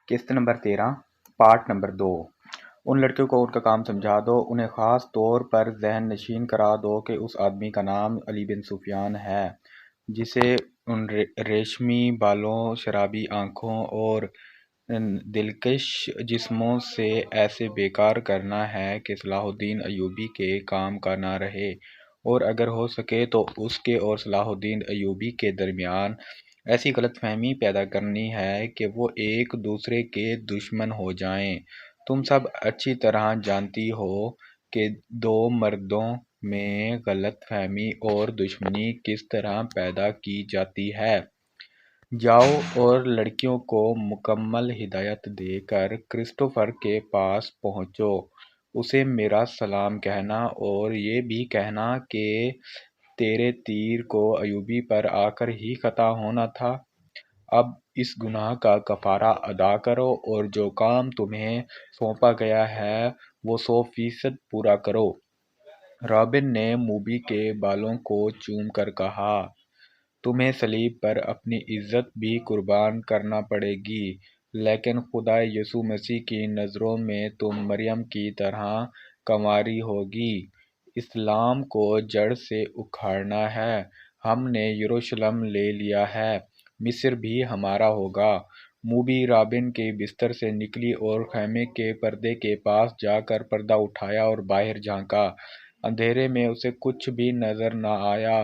قسط number 13 part number 2۔ ان لڑکیوں کو ان کا کام سمجھا دو، انہیں خاص طور پر ذہن نشین کرا دو کہ اس آدمی کا نام علی بن سفیان ہے جسے ان ریشمی بالوں، شرابی آنکھوں اور دلکش جسموں سے ایسے بیکار کرنا ہے کہ صلاح الدین ایوبی کے کام کا نہ رہے، اور اگر ہو سکے تو اس کے اور صلاح الدین ایوبی کے درمیان ایسی غلط فہمی پیدا کرنی ہے کہ وہ ایک دوسرے کے دشمن ہو جائیں۔ تم سب اچھی طرح جانتی ہو کہ دو مردوں میں غلط فہمی اور دشمنی کس طرح پیدا کی جاتی ہے۔ جاؤ اور لڑکیوں کو مکمل ہدایت دے کر کرسٹوفر کے پاس پہنچو، اسے میرا سلام کہنا اور یہ بھی کہنا کہ تیرے تیر کو ایوبی پر آ کر ہی قطع ہونا تھا۔ اب اس گناہ کا کفارہ ادا کرو اور جو کام تمہیں سونپا گیا ہے وہ 100% پورا کرو۔ رابن نے موبی کے بالوں کو چوم کر کہا، تمہیں صلیب پر اپنی عزت بھی قربان کرنا پڑے گی، لیکن خدا یسوع مسیح کی نظروں میں تم مریم کی طرح کنواری ہوگی۔ اسلام کو جڑ سے اکھاڑنا ہے۔ ہم نے یروشلم لے لیا ہے، مصر بھی ہمارا ہوگا۔ موبی رابن کے بستر سے نکلی اور خیمے کے پردے کے پاس جا کر پردہ اٹھایا اور باہر جھانکا۔ اندھیرے میں اسے کچھ بھی نظر نہ آیا۔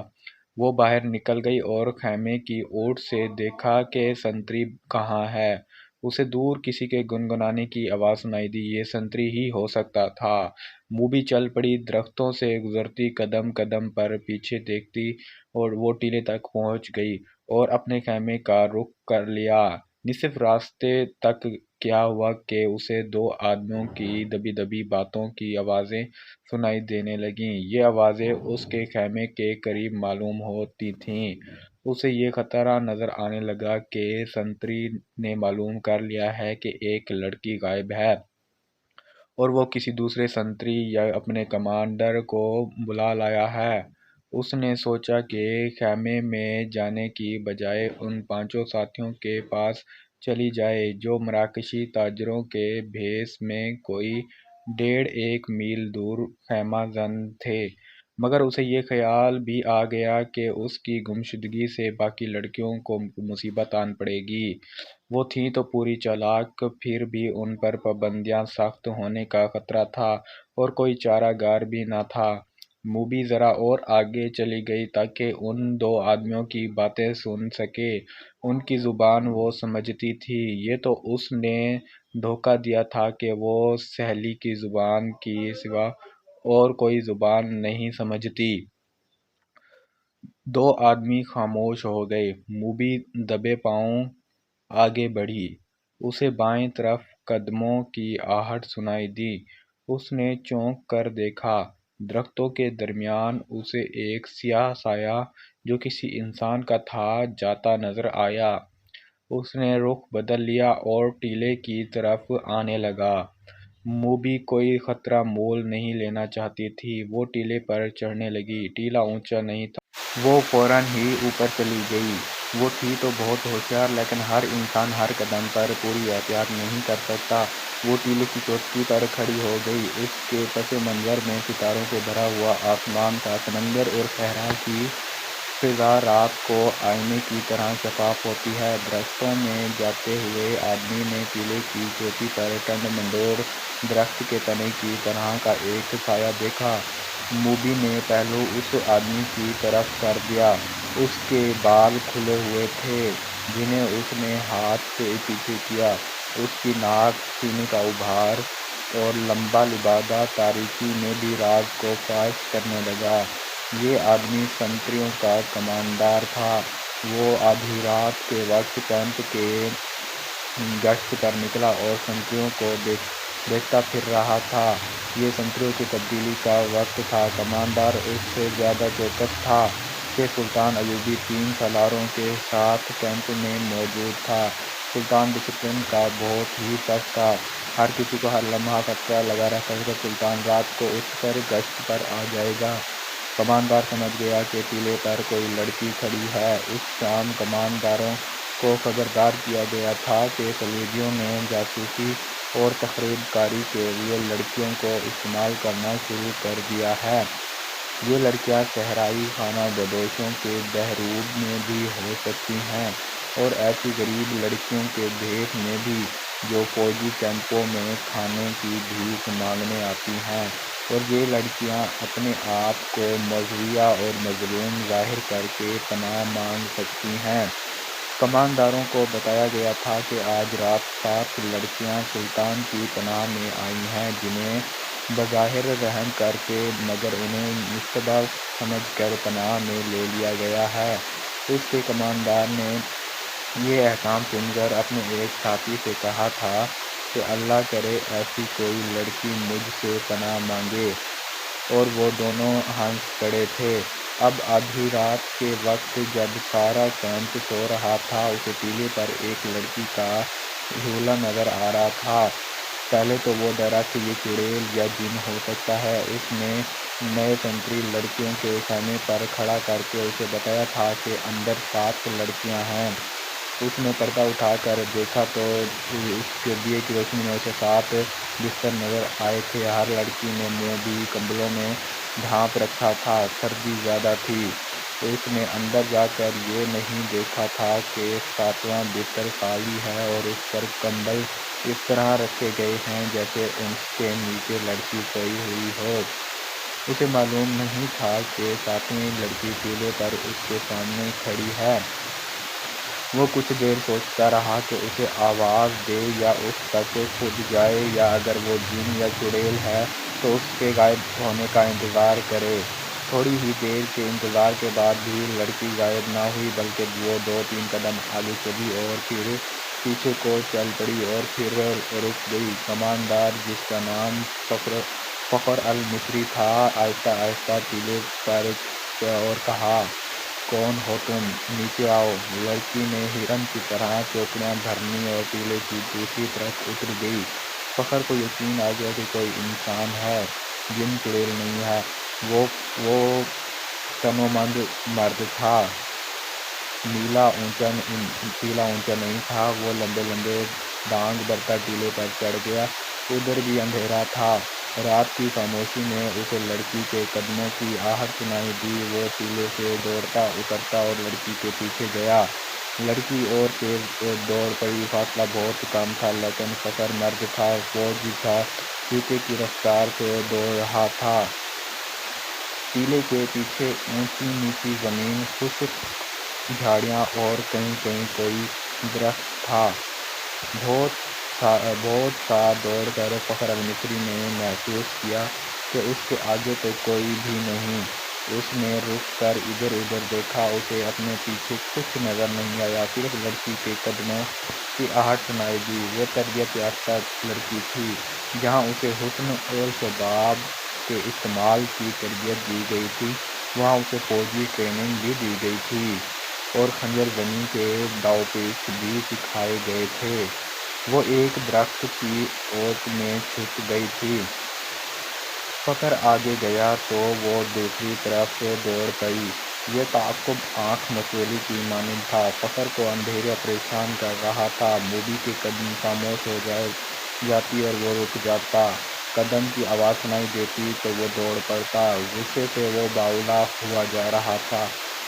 وہ باہر نکل گئی اور خیمے کی اوٹ سے دیکھا کہ سنتری کہاں ہے۔ اسے دور کسی کے گنگنانے کی آواز سنائی دی، یہ سنتری ہی ہو سکتا تھا۔ موبی چل پڑی، درختوں سے گزرتی، قدم قدم پر پیچھے دیکھتی، اور وہ ٹیلے تک پہنچ گئی اور اپنے خیمے کا رخ کر لیا۔ نصف راستے تک کیا ہوا کہ اسے دو آدمیوں کی دبی دبی باتوں کی آوازیں سنائی دینے لگیں۔ یہ آوازیں اس کے خیمے کے قریب معلوم ہوتی تھیں۔ اسے یہ خطرہ نظر آنے لگا کہ سنتری نے معلوم کر لیا ہے کہ ایک لڑکی غائب ہے، اور وہ کسی دوسرے سنتری یا اپنے کمانڈر کو بلا لایا ہے۔ اس نے سوچا کہ خیمے میں جانے کی بجائے ان 5 ساتھیوں کے پاس چلی جائے جو مراکشی تاجروں کے بھیس میں کوئی 1.5 میل دور خیمہ زن تھے، مگر اسے یہ خیال بھی آ گیا کہ اس کی گمشدگی سے باقی لڑکیوں کو مصیبت آن پڑے گی۔ وہ تھیں تو پوری چالاک، پھر بھی ان پر پابندیاں سخت ہونے کا خطرہ تھا اور کوئی چارہ گار بھی نہ تھا۔ موبی ذرا اور آگے چلی گئی تاکہ ان دو آدمیوں کی باتیں سن سکے۔ ان کی زبان وہ سمجھتی تھی، یہ تو اس نے دھوکہ دیا تھا کہ وہ سہیلی کی زبان کی سوا اور کوئی زبان نہیں سمجھتی۔ دو آدمی خاموش ہو گئے۔ موبی دبے پاؤں آگے بڑھی۔ اسے بائیں طرف قدموں کی آہٹ سنائی دی۔ اس نے چونک کر دیکھا۔ درختوں کے درمیان اسے ایک سیاہ سایہ جو کسی انسان کا تھا جاتا نظر آیا۔ اس نے رخ بدل لیا اور ٹیلے کی طرف آنے لگا۔ موبی کوئی خطرہ مول نہیں لینا چاہتی تھی۔ وہ ٹیلے پر چڑھنے لگی۔ ٹیلا اونچا نہیں تھا۔ وہ فوراً ہی اوپر چلی گئی۔ وہ تھی تو بہت ہوشیار، لیکن ہر انسان ہر قدم پر پوری احتیاط نہیں کر سکتا۔ وہ ٹیلے کی چوٹی پر کھڑی ہو گئی۔ اس کے پس منظر میں ستاروں سے بھرا ہوا آسمان تھا۔ سمندر اور صحرا کی فضا رات کو آئینے کی طرح شفاف ہوتی ہے۔ درختوں میں جاتے ہوئے آدمی نے ٹیلے کی چوٹی پر ٹنڈ منڈور درخت کے تنے کی طرح کا ایک سایہ دیکھا۔ موبی نے پہلو اس آدمی کی طرف کر دیا۔ اس کے بال کھلے ہوئے تھے جنہیں اس نے ہاتھ سے پیچھے کیا۔ اس کی ناک، سینے کا ابھار اور لمبا لبادہ تاریکی میں بھی راز کو فاش کرنے لگا۔ یہ آدمی سنتریوں کا کمانڈر تھا۔ وہ آدھی رات کے وقت کیمپ کے گشت پر نکلا اور سنتریوں کو دیکھتا پھر رہا تھا۔ یہ سنتریوں کی تبدیلی کا وقت تھا۔ کمانڈر اس سے زیادہ چوکس تھا کہ سلطان ایوبی 3 سالاروں کے ساتھ کیمپ میں موجود تھا۔ سلطان ڈسپلن کا بہت ہی سخت تھا۔ ہر کسی کو ہر لمحہ خطرہ لگا رہتا تھا کہ سلطان رات کو اس پر گشت پر آ جائے گا۔ کمانڈر سمجھ گیا کہ ٹیلے پر کوئی لڑکی کھڑی ہے۔ اس شام کمانڈروں کو خبردار کیا گیا تھا کہ صلیبیوں نے جاسوسی اور تخریب کاری کے لیے لڑکیوں کو استعمال کرنا شروع کر دیا ہے۔ یہ لڑکیاں صحرائی خانہ بدوشوں کے بحرروب میں بھی ہو سکتی ہیں اور ایسی غریب لڑکیوں کے بھیس میں بھی جو فوجی کیمپوں میں کھانے کی بھیک مانگنے آتی ہیں، اور یہ لڑکیاں اپنے آپ کو مزوحہ اور مظلوم ظاہر کر کے پناہ مانگ سکتی ہیں۔ کمانداروں کو بتایا گیا تھا کہ آج رات 7 لڑکیاں سلطان کی پناہ میں آئی ہیں، جنہیں بظاہر رحم کر کے مگر انہیں مشتبہ سمجھ کر پناہ میں لے لیا گیا ہے۔ اس کے کماندار نے یہ احکام سن کر اپنے ایک ساتھی سے کہا تھا کہ اللہ کرے ایسی کوئی لڑکی مجھ سے پناہ مانگے، اور وہ دونوں ہنس پڑے تھے۔ اب آدھی رات کے وقت جب سارا کیمپ سو رہا تھا، اسے ٹیلے پر ایک لڑکی کا حولہ نظر آ رہا تھا۔ پہلے تو وہ ڈرا کہ یہ چڑیل یا جن ہو سکتا ہے۔ اس نے نئے سنتری لڑکیوں کے خیمے پر کھڑا کر کے اسے بتایا تھا کہ اندر 7 لڑکیاں ہیں۔ اس نے پردہ اٹھا کر دیکھا تو اس دیے کی روشنی میں اسے 7 بستر نظر آئے تھے۔ ہر لڑکی نے منہ بھی کمبلوں میں ڈھانپ رکھا تھا، سردی زیادہ تھی۔ اس نے اندر جا کر یہ نہیں دیکھا تھا کہ 7واں بستر خالی ہے اور اس پر کمبل اس طرح رکھے گئے ہیں جیسے اس کے نیچے لڑکی سوئی ہوئی ہو۔ اسے معلوم نہیں تھا کہ 7ویں لڑکی ٹیلے پر اس کے سامنے کھڑی ہے۔ وہ کچھ دیر سوچتا رہا کہ اسے آواز دے یا اس تک خود جائے، یا اگر وہ جن یا چڑیل ہے تو اس کے غائب ہونے کا انتظار کرے۔ تھوڑی ہی دیر کے انتظار کے بعد بھی لڑکی غائب نہ ہوئی، بلکہ وہ 2-3 قدم آگے چلی اور پھر پیچھے کو چل پڑی اور پھر رک گئی۔ کماندار، جس کا نام فخر المصری تھا، آہستہ آہستہ ٹیلے پر اور کہا، کون ہو تم؟ نیچے آؤ۔ لڑکی نے ہرن کی طرح چوکڑیاں بھرنی اور ٹیلے کی دوسری طرف اتر گئی۔ فخر کو یقین آ گیا کہ کوئی انسان ہے، جن چڑیل نہیں ہے۔ وہ تنومند مرد تھا، نیلا اونچا نہیں تھا۔ وہ لمبے لمبے ڈانگ برتا ٹیلے پر چڑھ گیا۔ ادھر بھی اندھیرا تھا۔ رات کی خاموشی میں اسے لڑکی کے قدموں کی آہٹ سنائی دی۔ وہ ٹیلے سے دوڑتا اترا اور لڑکی کے پیچھے گیا۔ لڑکی اور تیز دوڑ پڑی۔ فاصلہ بہت کم تھا، لیکن فخر مرد تھا، فوجی تھا، چیتے کی رفتار سے دوڑ رہا تھا۔ ٹیلے کے پیچھے اونچی نیچی زمین، خشک جھاڑیاں اور کہیں کہیں کوئی درخت تھا۔ بہت سا دوڑ کر فخر المصری نے محسوس کیا کہ اس کے آگے تو کوئی بھی نہیں۔ اس نے رک کر ادھر ادھر دیکھا۔ اسے اپنے پیچھے کچھ نظر نہیں آیا، صرف لڑکی کے قدموں کی آہٹ سنائی دی۔ وہ تربیت یافتہ لڑکی تھی۔ جہاں اسے حسن اور شباب کے استعمال کی تربیت دی گئی تھی، وہاں اسے فوجی ٹریننگ بھی دی گئی تھی اور خنجر زنی کے داؤپیچ بھی سکھائے گئے تھے۔ وہ ایک درخت کی اوٹ میں چھپ گئی تھی۔ فخر آگے گیا تو وہ دوسری طرف دوڑ پڑی۔ یہ تعاقب آنکھ مچولی کی مانند تھا۔ فخر کو اندھیرا پریشان کر رہا تھا۔ موبی کے قدم خاموش ہو جاتی اور وہ رک جاتا۔ قدم کی آواز سنائی دیتی تو وہ دوڑ پڑتا۔ غصے سے وہ باولا ہوا جا رہا تھا۔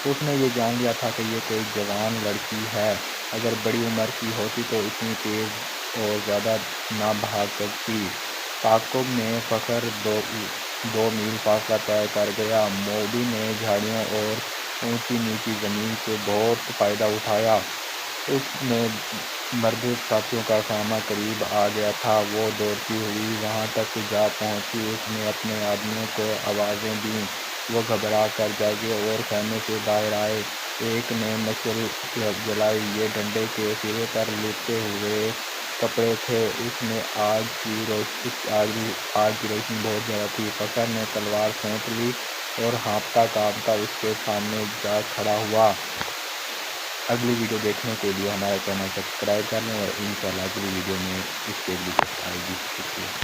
اس نے یہ جان لیا تھا کہ یہ کوئی جوان لڑکی ہے۔ اگر بڑی عمر کی ہوتی تو اتنی تیز اور زیادہ نہ بھاگ سکتی۔ تعاقب میں فخر 2 میل فاصلہ طے کر گیا۔ موبی نے جھاڑیوں اور اونچی نیچی زمین سے بہت فائدہ اٹھایا۔ اس نے مرد ساتھیوں کا خیمہ قریب آ گیا تھا۔ وہ دوڑتی ہوئی وہاں تک جا پہنچی۔ اس نے اپنے آدمیوں کو آوازیں دیں۔ وہ گھبرا کر جاگے اور خیمے سے باہر آئے۔ ایک نے مشعل جلائی۔ یہ ڈنڈے کے سرے پر لپٹے ہوئے کپڑے تھے۔ اس میں آگ کی روشنی بہت زیادہ تھی۔ فخر نے تلوار سونپ لی اور ہانپتا کانپتا اس کے سامنے جا کھڑا ہوا۔ اگلی ویڈیو دیکھنے کے لیے ہمارا چینل سبسکرائب کر لیں اور انشاءاللہ اگلی ویڈیو میں اس کے لیے آئے گی۔ شکریہ۔